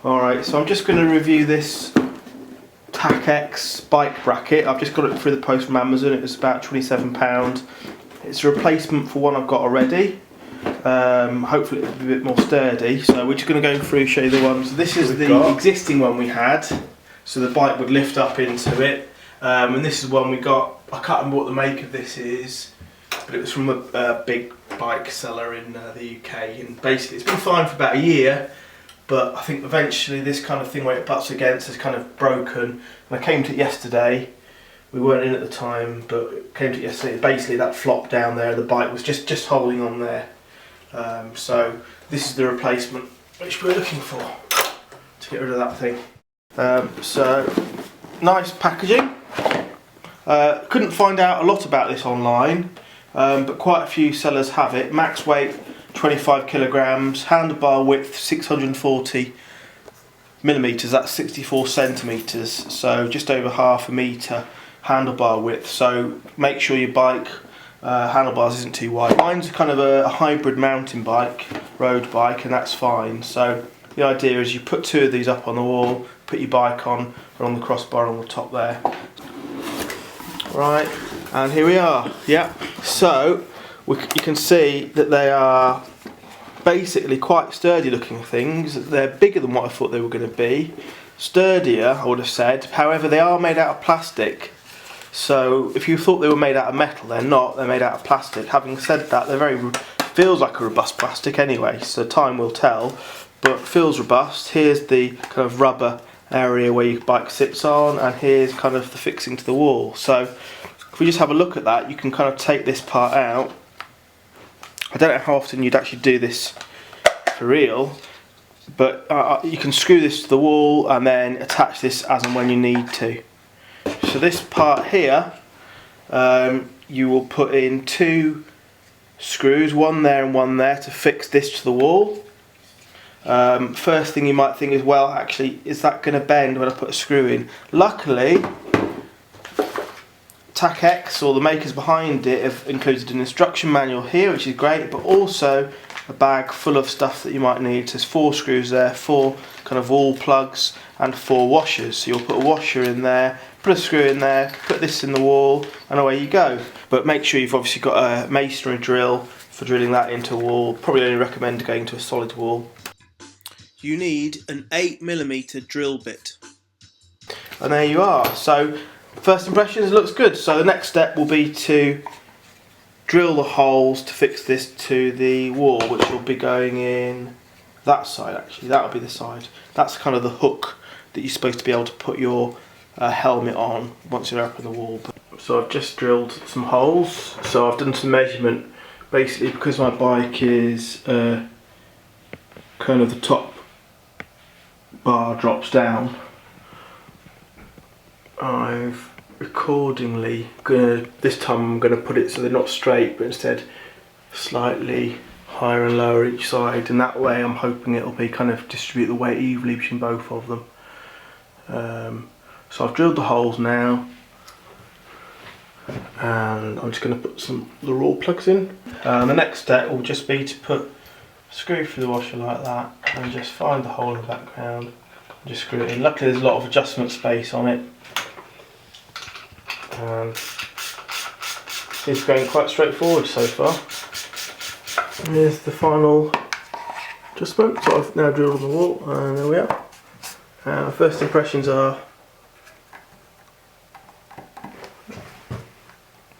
Alright, so I'm just going to review this Tacx bike bracket. I've just got it through the post from Amazon. It was about £27. It's a replacement for one I've got already. Hopefully it'll be a bit more sturdy. So we're just going to go through, show you the ones. This is the existing one we had. So the bike would lift up into it. And this is one we got. I can't remember what the make of this is, but it was from a big bike seller in the UK. And basically it's been fine for about a year. But I think eventually this kind of thing where it butts against is kind of broken. And I came to it yesterday. We weren't in at the time, but it came to it yesterday. Basically that flopped down there. The bike was just holding on there. So this is the replacement which we're looking for to get rid of that thing. So nice packaging. Couldn't find out a lot about this online, but quite a few sellers have it. Max weight 25 kilograms, handlebar width 640 millimeters, that's 64 centimeters, so just over half a meter handlebar width. So make sure your bike handlebars isn't too wide. Mine's kind of a hybrid mountain bike, road bike, and that's fine. So the idea is you put two of these up on the wall, put your bike on the crossbar on the top there. Right, and here we are. Yeah, so you can see that they are basically quite sturdy looking things. They're bigger than what I thought they were going to be. Sturdier, I would have said. However, they are made out of plastic. So if you thought they were made out of metal, they're not. They're made out of plastic. Having said that, they're feels like a robust plastic anyway, so time will tell, but feels robust. Here's the kind of rubber area where your bike sits on, and here's kind of the fixing to the wall. So if we just have a look at that, you can kind of take this part out. I don't know how often you'd actually do this for real, but you can screw this to the wall and then attach this as and when you need to. So this part here, you will put in two screws, one there and one there, to fix this to the wall. First thing you might think is, well, actually, is that going to bend when I put a screw in? Luckily, Tacx, or the makers behind it, have included an instruction manual here, which is great, but also a bag full of stuff that you might need. There's 4 screws there, 4 kind of wall plugs, and 4 washers. So you'll put a washer in there, put a screw in there, put this in the wall, and away you go. But make sure you've obviously got a masonry drill for drilling that into a wall. Probably only recommend going to a solid wall. You need an 8mm drill bit. And there you are. So first impressions, it looks good. So the next step will be to drill the holes to fix this to the wall, which will be going in that side. Actually, that'll be the side. That's kind of the hook that you're supposed to be able to put your helmet on once you're up in the wall. So I've just drilled some holes. So I've done some measurement. Basically, because my bike is kind of the top bar drops down, I've accordingly this time I'm going to put it so they're not straight, but instead slightly higher and lower each side, and that way I'm hoping it'll be kind of distribute the weight evenly between both of them. So I've drilled the holes now, and I'm just going to put the raw plugs in. The next step will just be to put a screw through the washer like that, and just find the hole in the background and just screw it in. Luckily there's a lot of adjustment space on it, and it's going quite straightforward so far. And here's the final adjustment. So I've now drilled on the wall, and there we are. First impressions are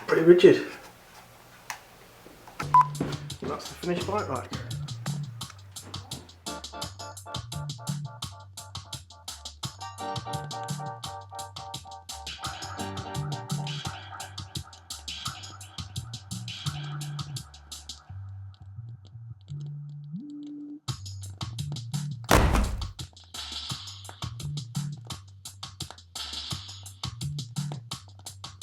pretty rigid. And that's the finished bike rack.